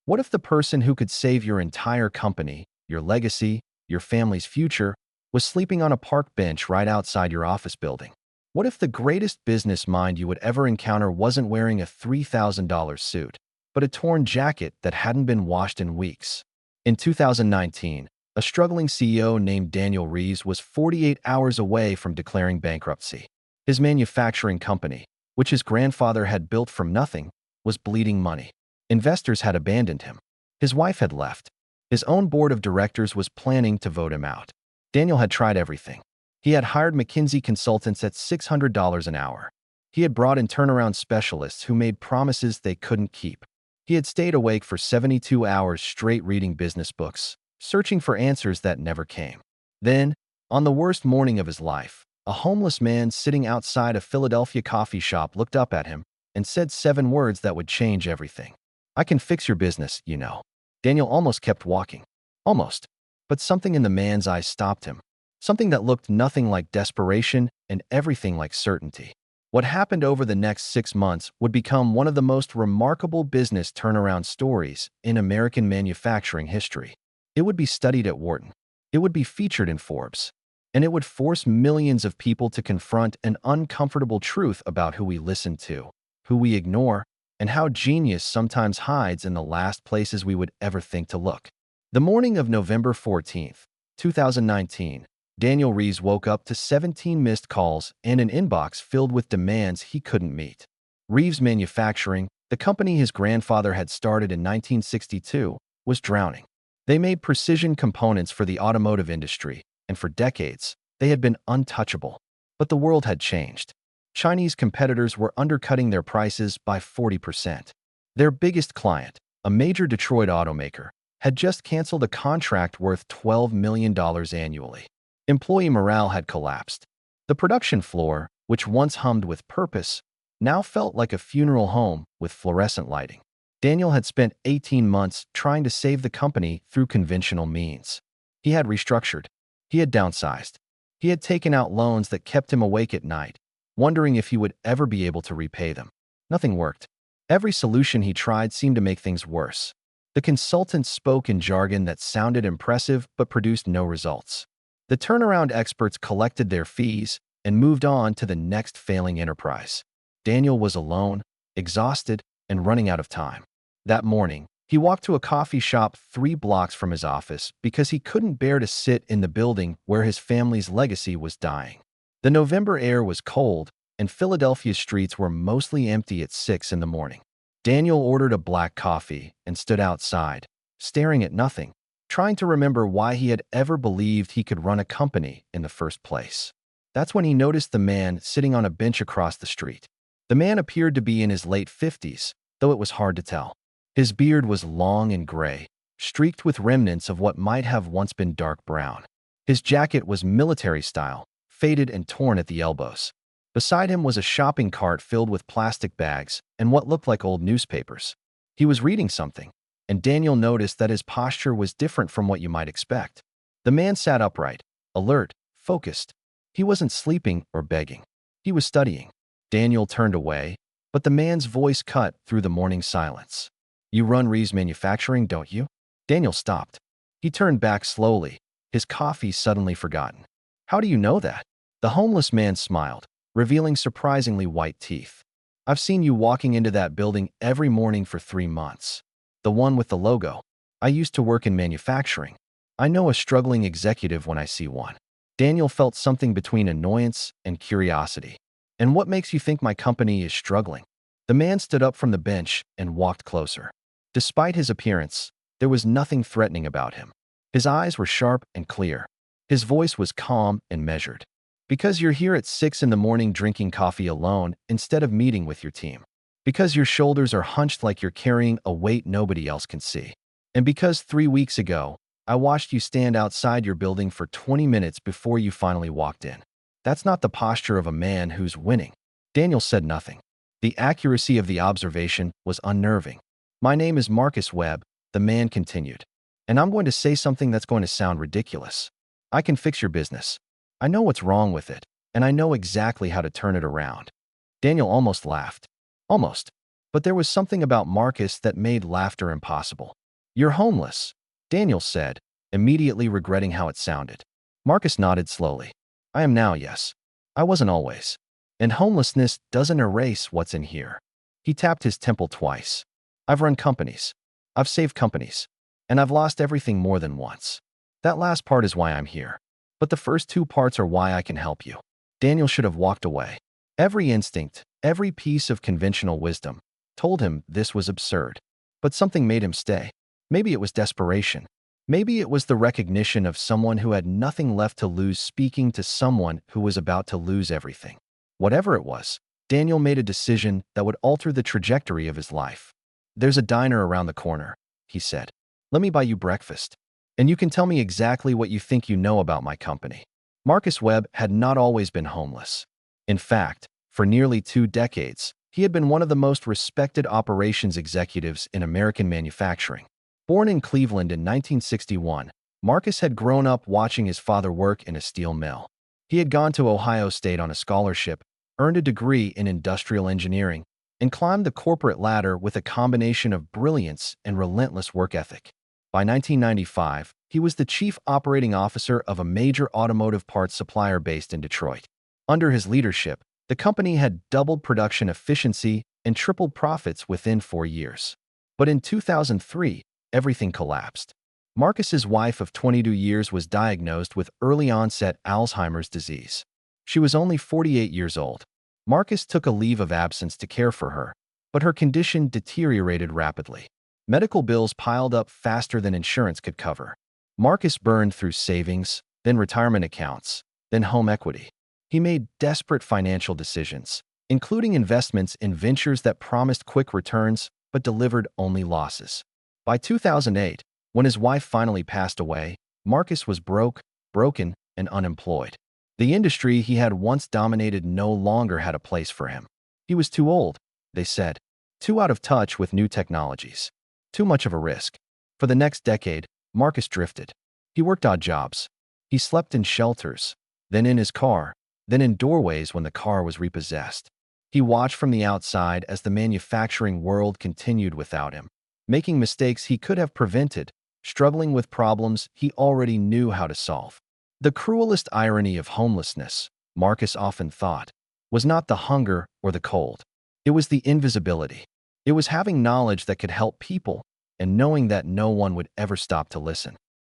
What if the person who could save your entire company, your legacy, your family's future, was sleeping on a park bench right outside your office building? What if the greatest business mind you would ever encounter wasn't wearing a $3,000 suit, but a torn jacket that hadn't been washed in weeks? In 2019, a struggling CEO named Daniel Reeves was 48 hours away from declaring bankruptcy. His manufacturing company, which his grandfather had built from nothing, was bleeding money. Investors had abandoned him. His wife had left. His own board of directors was planning to vote him out. Daniel had tried everything. He had hired McKinsey consultants at $600 an hour. He had brought in turnaround specialists who made promises they couldn't keep. He had stayed awake for 72 hours straight reading business books, searching for answers that never came. Then, on the worst morning of his life, a homeless man sitting outside a Philadelphia coffee shop looked up at him and said 7 words that would change everything. "I can fix your business, you know." Daniel almost kept walking. Almost. But something in the man's eyes stopped him. Something that looked nothing like desperation and everything like certainty. What happened over the next 6 months would become one of the most remarkable business turnaround stories in American manufacturing history. It would be studied at Wharton. It would be featured in Forbes. And it would force millions of people to confront an uncomfortable truth about who we listen to, who we ignore, and how genius sometimes hides in the last places we would ever think to look. The morning of November 14th, 2019, Daniel Reeves woke up to 17 missed calls and an inbox filled with demands he couldn't meet. Reeves Manufacturing, the company his grandfather had started in 1962, was drowning. They made precision components for the automotive industry, and for decades, they had been untouchable. But the world had changed. Chinese competitors were undercutting their prices by 40%. Their biggest client, a major Detroit automaker, had just canceled a contract worth $12 million annually. Employee morale had collapsed. The production floor, which once hummed with purpose, now felt like a funeral home with fluorescent lighting. Daniel had spent 18 months trying to save the company through conventional means. He had restructured. He had downsized. He had taken out loans that kept him awake at night, wondering if he would ever be able to repay them. Nothing worked. Every solution he tried seemed to make things worse. The consultants spoke in jargon that sounded impressive but produced no results. The turnaround experts collected their fees and moved on to the next failing enterprise. Daniel was alone, exhausted, and running out of time. That morning, he walked to a coffee shop 3 blocks from his office because he couldn't bear to sit in the building where his family's legacy was dying. The November air was cold, and Philadelphia's streets were mostly empty at 6 in the morning. Daniel ordered a black coffee and stood outside, staring at nothing, trying to remember why he had ever believed he could run a company in the first place. That's when he noticed the man sitting on a bench across the street. The man appeared to be in his late 50s, though it was hard to tell. His beard was long and gray, streaked with remnants of what might have once been dark brown. His jacket was military style, faded and torn at the elbows. Beside him was a shopping cart filled with plastic bags and what looked like old newspapers. He was reading something, and Daniel noticed that his posture was different from what you might expect. The man sat upright, alert, focused. He wasn't sleeping or begging. He was studying. Daniel turned away, but the man's voice cut through the morning silence. "You run Reeves Manufacturing, don't you?" Daniel stopped. He turned back slowly, his coffee suddenly forgotten. "How do you know that?" The homeless man smiled, revealing surprisingly white teeth. "I've seen you walking into that building every morning for 3 months. The one with the logo. I used to work in manufacturing. I know a struggling executive when I see one." Daniel felt something between annoyance and curiosity. "And what makes you think my company is struggling?" The man stood up from the bench and walked closer. Despite his appearance, there was nothing threatening about him. His eyes were sharp and clear. His voice was calm and measured. "Because you're here at 6 in the morning drinking coffee alone instead of meeting with your team. Because your shoulders are hunched like you're carrying a weight nobody else can see. And because 3 weeks ago, I watched you stand outside your building for 20 minutes before you finally walked in. That's not the posture of a man who's winning." Daniel said nothing. The accuracy of the observation was unnerving. "My name is Marcus Webb," the man continued. "And I'm going to say something that's going to sound ridiculous. I can fix your business. I know what's wrong with it, and I know exactly how to turn it around." Daniel almost laughed. Almost. But there was something about Marcus that made laughter impossible. "You're homeless," Daniel said, immediately regretting how it sounded. Marcus nodded slowly. "I am now, yes. I wasn't always. And homelessness doesn't erase what's in here." He tapped his temple twice. "I've run companies. I've saved companies. And I've lost everything more than once. That last part is why I'm here. But the first two parts are why I can help you." Daniel should have walked away. Every instinct, every piece of conventional wisdom, told him this was absurd. But something made him stay. Maybe it was desperation. Maybe it was the recognition of someone who had nothing left to lose speaking to someone who was about to lose everything. Whatever it was, Daniel made a decision that would alter the trajectory of his life. "There's a diner around the corner," he said. "Let me buy you breakfast. And you can tell me exactly what you think you know about my company." Marcus Webb had not always been homeless. In fact, for nearly 2 decades, he had been one of the most respected operations executives in American manufacturing. Born in Cleveland in 1961, Marcus had grown up watching his father work in a steel mill. He had gone to Ohio State on a scholarship, earned a degree in industrial engineering, and climbed the corporate ladder with a combination of brilliance and relentless work ethic. By 1995, he was the chief operating officer of a major automotive parts supplier based in Detroit. Under his leadership, the company had doubled production efficiency and tripled profits within 4 years. But in 2003, everything collapsed. Marcus's wife of 22 years was diagnosed with early-onset Alzheimer's disease. She was only 48 years old. Marcus took a leave of absence to care for her, but her condition deteriorated rapidly. Medical bills piled up faster than insurance could cover. Marcus burned through savings, then retirement accounts, then home equity. He made desperate financial decisions, including investments in ventures that promised quick returns but delivered only losses. By 2008, when his wife finally passed away, Marcus was broken, and unemployed. The industry he had once dominated no longer had a place for him. He was too old, they said, too out of touch with new technologies, too much of a risk. For the next decade, Marcus drifted. He worked odd jobs. He slept in shelters, then in his car, then in doorways when the car was repossessed. He watched from the outside as the manufacturing world continued without him, making mistakes he could have prevented, struggling with problems he already knew how to solve. The cruelest irony of homelessness, Marcus often thought, was not the hunger or the cold. It was the invisibility. It was having knowledge that could help people and knowing that no one would ever stop to listen.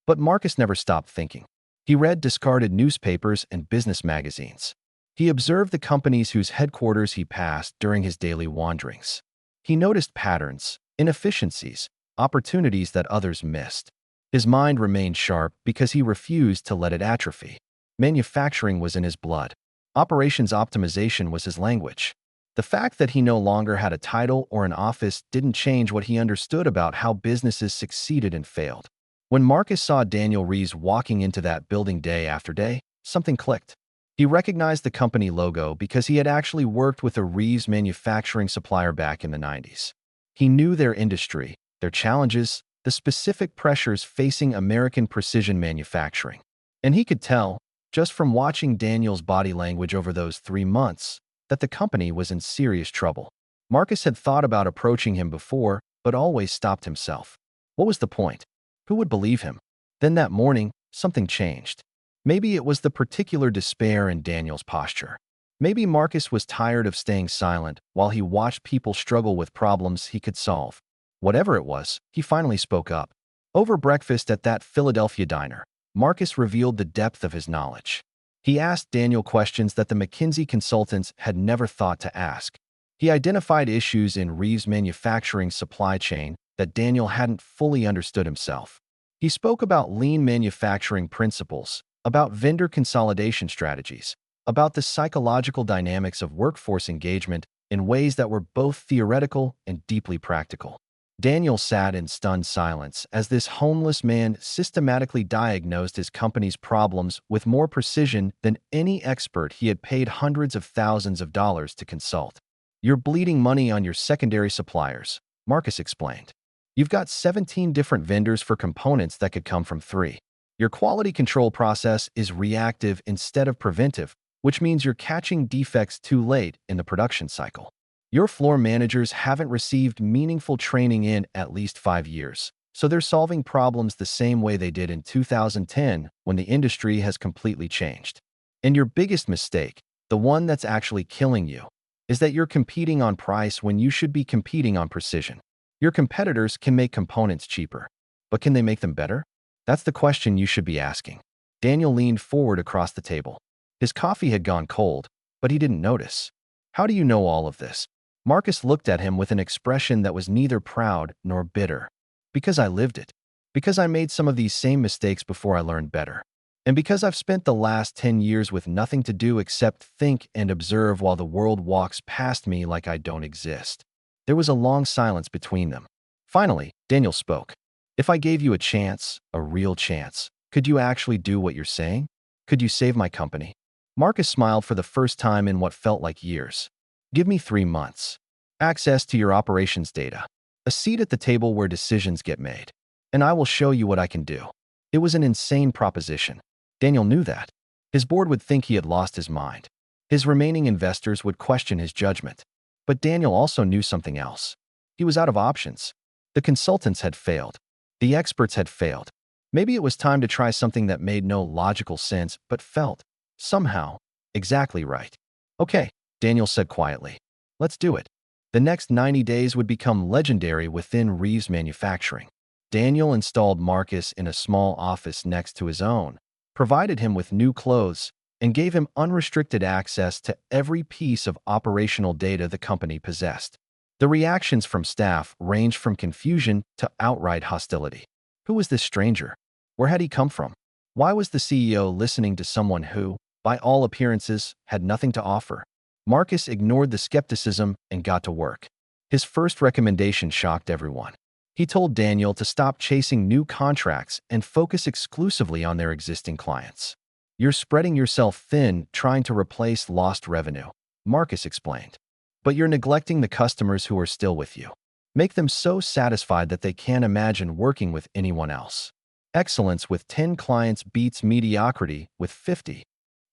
But Marcus never stopped thinking. He read discarded newspapers and business magazines. He observed the companies whose headquarters he passed during his daily wanderings. He noticed patterns, inefficiencies, opportunities that others missed. His mind remained sharp because he refused to let it atrophy. Manufacturing was in his blood. Operations optimization was his language. The fact that he no longer had a title or an office didn't change what he understood about how businesses succeeded and failed. When Marcus saw Daniel Rees walking into that building day after day, something clicked. He recognized the company logo because he had actually worked with a Rees manufacturing supplier back in the 90s. He knew their industry, their challenges, the specific pressures facing American precision manufacturing. And he could tell, just from watching Daniel's body language over those 3 months, that the company was in serious trouble. Marcus had thought about approaching him before, but always stopped himself. What was the point? Who would believe him? Then that morning, something changed. Maybe it was the particular despair in Daniel's posture. Maybe Marcus was tired of staying silent while he watched people struggle with problems he could solve. Whatever it was, he finally spoke up. Over breakfast at that Philadelphia diner, Marcus revealed the depth of his knowledge. He asked Daniel questions that the McKinsey consultants had never thought to ask. He identified issues in Reeves' manufacturing supply chain that Daniel hadn't fully understood himself. He spoke about lean manufacturing principles, about vendor consolidation strategies, about the psychological dynamics of workforce engagement in ways that were both theoretical and deeply practical. Daniel sat in stunned silence as this homeless man systematically diagnosed his company's problems with more precision than any expert he had paid hundreds of thousands of dollars to consult. "You're bleeding money on your secondary suppliers," Marcus explained. "You've got 17 different vendors for components that could come from 3. Your quality control process is reactive instead of preventive, which means you're catching defects too late in the production cycle. Your floor managers haven't received meaningful training in at least 5 years, so they're solving problems the same way they did in 2010 when the industry has completely changed. And your biggest mistake, the one that's actually killing you, is that you're competing on price when you should be competing on precision. Your competitors can make components cheaper, but can they make them better? That's the question you should be asking. Daniel leaned forward across the table. His coffee had gone cold, but he didn't notice. How do you know all of this? Marcus looked at him with an expression that was neither proud nor bitter. Because I lived it. Because I made some of these same mistakes before I learned better. And because I've spent the last 10 years with nothing to do except think and observe while the world walks past me like I don't exist. There was a long silence between them. Finally, Daniel spoke. If I gave you a chance, a real chance, could you actually do what you're saying? Could you save my company? Marcus smiled for the first time in what felt like years. Give me 3 months. Access to your operations data. A seat at the table where decisions get made. And I will show you what I can do. It was an insane proposition. Daniel knew that. His board would think he had lost his mind. His remaining investors would question his judgment. But Daniel also knew something else. He was out of options. The consultants had failed. The experts had failed. Maybe it was time to try something that made no logical sense but felt, somehow, exactly right. Okay, Daniel said quietly. Let's do it. The next 90 days would become legendary within Reeves Manufacturing. Daniel installed Marcus in a small office next to his own, provided him with new clothes, and gave him unrestricted access to every piece of operational data the company possessed. The reactions from staff ranged from confusion to outright hostility. Who was this stranger? Where had he come from? Why was the CEO listening to someone who, by all appearances, had nothing to offer? Marcus ignored the skepticism and got to work. His first recommendation shocked everyone. He told Daniel to stop chasing new contracts and focus exclusively on their existing clients. You're spreading yourself thin trying to replace lost revenue, Marcus explained. But you're neglecting the customers who are still with you. Make them so satisfied that they can't imagine working with anyone else. Excellence with 10 clients beats mediocrity with 50.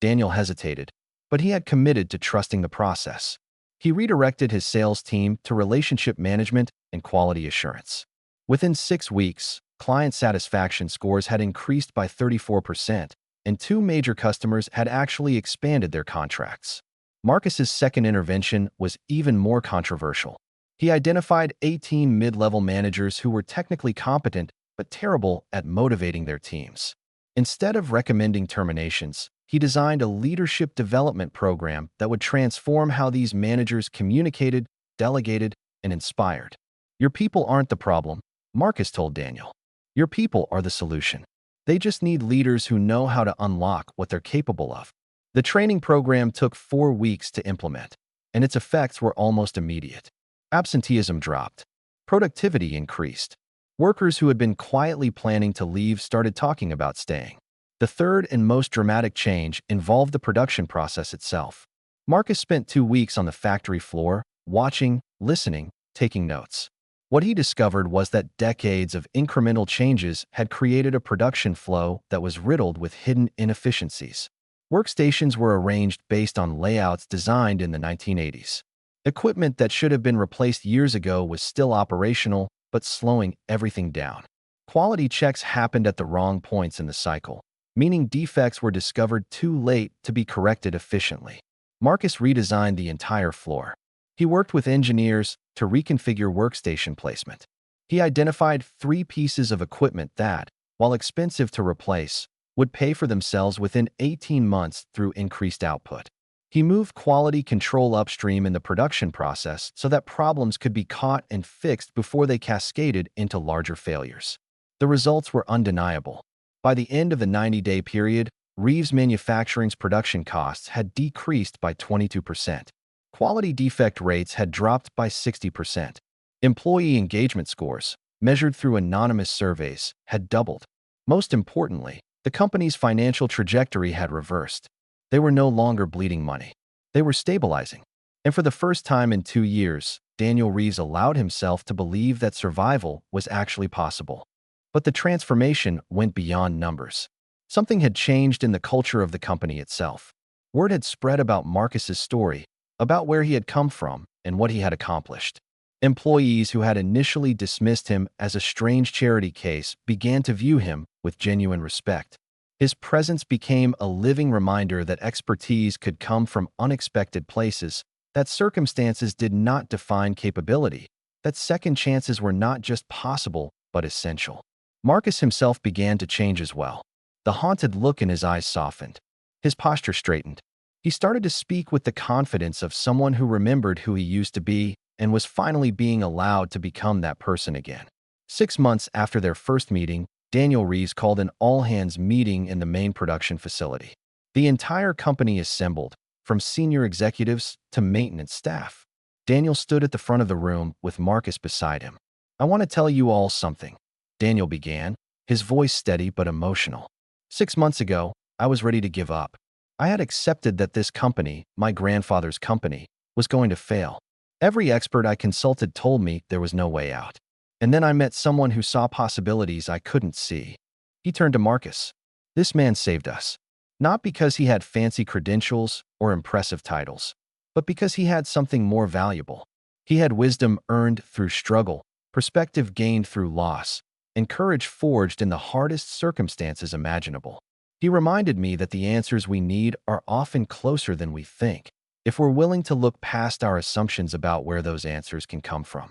Daniel hesitated, but he had committed to trusting the process. He redirected his sales team to relationship management and quality assurance. Within 6 weeks, client satisfaction scores had increased by 34%, and 2 major customers had actually expanded their contracts. Marcus's second intervention was even more controversial. He identified 18 mid-level managers who were technically competent but terrible at motivating their teams. Instead of recommending terminations, he designed a leadership development program that would transform how these managers communicated, delegated, and inspired. Your people aren't the problem, Marcus told Daniel. Your people are the solution. They just need leaders who know how to unlock what they're capable of. The training program took 4 weeks to implement, and its effects were almost immediate. Absenteeism dropped. Productivity increased. Workers who had been quietly planning to leave started talking about staying. The third and most dramatic change involved the production process itself. Marcus spent 2 weeks on the factory floor, watching, listening, taking notes. What he discovered was that decades of incremental changes had created a production flow that was riddled with hidden inefficiencies. Workstations were arranged based on layouts designed in the 1980s. Equipment that should have been replaced years ago was still operational, but slowing everything down. Quality checks happened at the wrong points in the cycle, meaning defects were discovered too late to be corrected efficiently. Marcus redesigned the entire floor. He worked with engineers to reconfigure workstation placement. He identified 3 pieces of equipment that, while expensive to replace, would pay for themselves within 18 months through increased output. He moved quality control upstream in the production process so that problems could be caught and fixed before they cascaded into larger failures. The results were undeniable. By the end of the 90-day period, Reeves Manufacturing's production costs had decreased by 22%. Quality defect rates had dropped by 60%. Employee engagement scores, measured through anonymous surveys, had doubled. Most importantly, the company's financial trajectory had reversed. They were no longer bleeding money. They were stabilizing. And for the first time in 2 years, Daniel Reeves allowed himself to believe that survival was actually possible. But the transformation went beyond numbers. Something had changed in the culture of the company itself. Word had spread about Marcus's story, about where he had come from and what he had accomplished. Employees who had initially dismissed him as a strange charity case began to view him with genuine respect. His presence became a living reminder that expertise could come from unexpected places, that circumstances did not define capability, that second chances were not just possible but essential. Marcus himself began to change as well. The haunted look in his eyes softened. His posture straightened. He started to speak with the confidence of someone who remembered who he used to be and was finally being allowed to become that person again. 6 months after their first meeting, Daniel Reeves called an all-hands meeting in the main production facility. The entire company assembled, from senior executives to maintenance staff. Daniel stood at the front of the room with Marcus beside him. "I want to tell you all something," Daniel began, his voice steady but emotional. "6 months ago, I was ready to give up. I had accepted that this company, my grandfather's company, was going to fail. Every expert I consulted told me there was no way out. And then I met someone who saw possibilities I couldn't see." He turned to Marcus. "This man saved us. Not because he had fancy credentials or impressive titles, but because he had something more valuable. He had wisdom earned through struggle, perspective gained through loss, and courage forged in the hardest circumstances imaginable. He reminded me that the answers we need are often closer than we think, if we're willing to look past our assumptions about where those answers can come from."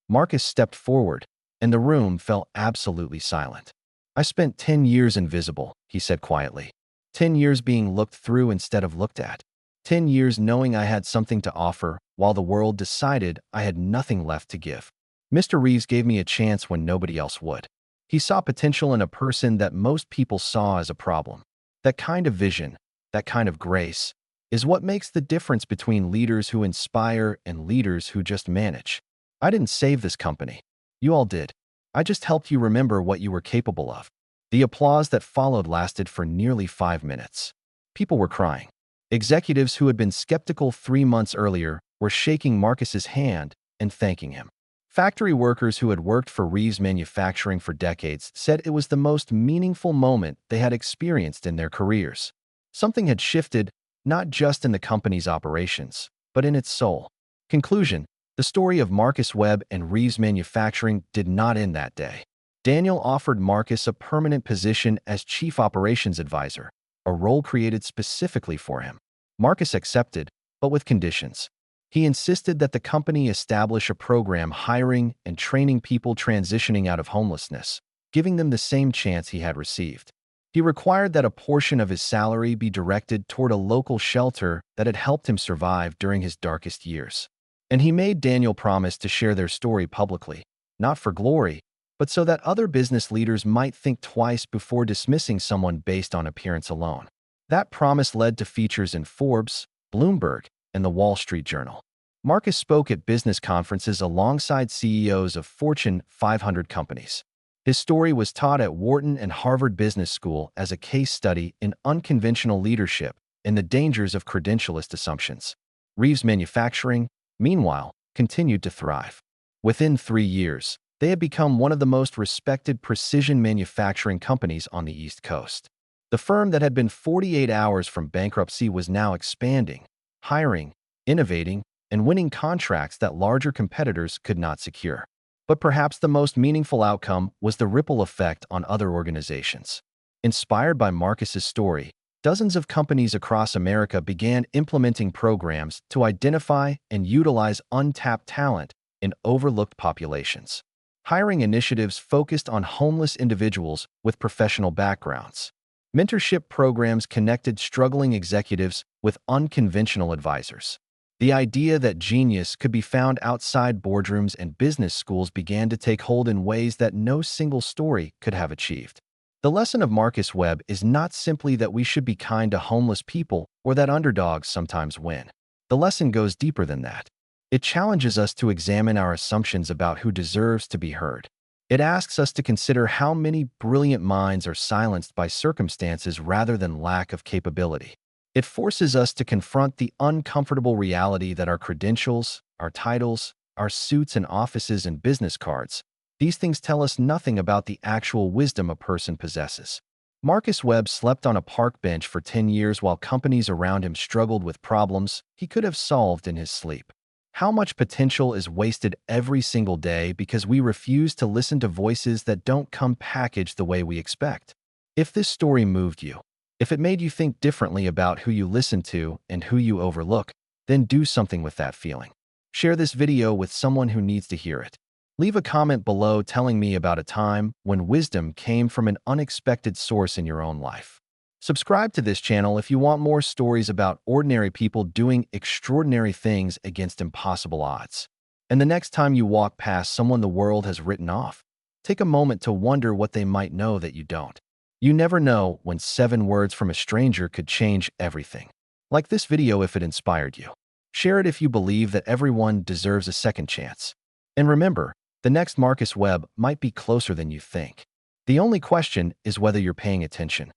Marcus stepped forward, and the room fell absolutely silent. "I spent 10 years invisible," he said quietly. 10 years being looked through instead of looked at. 10 years knowing I had something to offer, while the world decided I had nothing left to give. Mr. Reeves gave me a chance when nobody else would. He saw potential in a person that most people saw as a problem. That kind of vision, that kind of grace, is what makes the difference between leaders who inspire and leaders who just manage. I didn't save this company. You all did. I just helped you remember what you were capable of. The applause that followed lasted for nearly 5 minutes. People were crying. Executives who had been skeptical 3 months earlier were shaking Marcus's hand and thanking him. Factory workers who had worked for Reeves Manufacturing for decades said it was the most meaningful moment they had experienced in their careers. Something had shifted, not just in the company's operations, but in its soul. Conclusion: the story of Marcus Webb and Reeves Manufacturing did not end that day. Daniel offered Marcus a permanent position as Chief Operations Advisor, a role created specifically for him. Marcus accepted, but with conditions. He insisted that the company establish a program hiring and training people transitioning out of homelessness, giving them the same chance he had received. He required that a portion of his salary be directed toward a local shelter that had helped him survive during his darkest years. And he made Daniel promise to share their story publicly, not for glory, but so that other business leaders might think twice before dismissing someone based on appearance alone. That promise led to features in Forbes, Bloomberg, and the Wall Street Journal. Marcus spoke at business conferences alongside CEOs of Fortune 500 companies. His story was taught at Wharton and Harvard Business School as a case study in unconventional leadership and the dangers of credentialist assumptions. Reeves Manufacturing, meanwhile, continued to thrive. Within 3 years, they had become one of the most respected precision manufacturing companies on the East Coast. The firm that had been 48 hours from bankruptcy was now expanding, hiring, innovating, and winning contracts that larger competitors could not secure. But perhaps the most meaningful outcome was the ripple effect on other organizations. Inspired by Marcus's story, dozens of companies across America began implementing programs to identify and utilize untapped talent in overlooked populations. Hiring initiatives focused on homeless individuals with professional backgrounds. Mentorship programs connected struggling executives with unconventional advisors. The idea that genius could be found outside boardrooms and business schools began to take hold in ways that no single story could have achieved. The lesson of Marcus Webb is not simply that we should be kind to homeless people or that underdogs sometimes win. The lesson goes deeper than that. It challenges us to examine our assumptions about who deserves to be heard. It asks us to consider how many brilliant minds are silenced by circumstances rather than lack of capability. It forces us to confront the uncomfortable reality that our credentials, our titles, our suits and offices and business cards, these things tell us nothing about the actual wisdom a person possesses. Marcus Webb slept on a park bench for 10 years while companies around him struggled with problems he could have solved in his sleep. How much potential is wasted every single day because we refuse to listen to voices that don't come packaged the way we expect? If this story moved you, if it made you think differently about who you listen to and who you overlook, then do something with that feeling. Share this video with someone who needs to hear it. Leave a comment below telling me about a time when wisdom came from an unexpected source in your own life. Subscribe to this channel if you want more stories about ordinary people doing extraordinary things against impossible odds. And the next time you walk past someone the world has written off, take a moment to wonder what they might know that you don't. You never know when 7 words from a stranger could change everything. Like this video if it inspired you. Share it if you believe that everyone deserves a second chance. And remember, the next Marcus Webb might be closer than you think. The only question is whether you're paying attention.